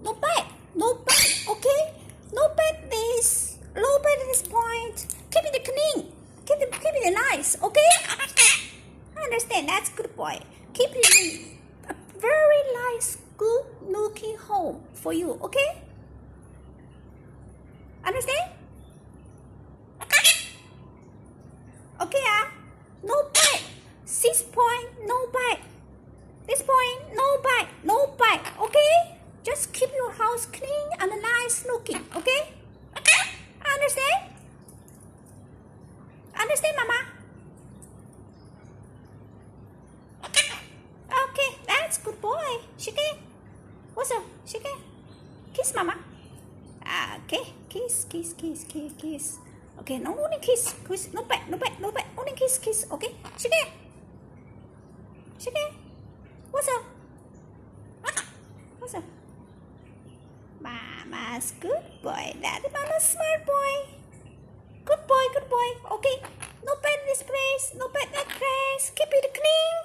No bite. No bite. Okay? No bite this. No bite this point. Keep it clean. Keep it nice. Okay? I understand. That's good boy. Keep it in a very nice, good looking home for you. Okay? Understand? Okay, no bite. 6 point, no bite. This point, no bite, no bite. Okay? Just keep your house clean and nice looking. Okay? Understand? Understand, Mama? Okay, that's good boy. Shike. What's up? Shike. Kiss, Mama. Okay, kiss. Okay, no only kiss. No bite. Only kiss. Okay, Shike. What's up? What's up? Mama's good boy. Daddy, Mama's smart boy. Good boy. Okay, no bite in this place. No bite in that place. Keep it clean.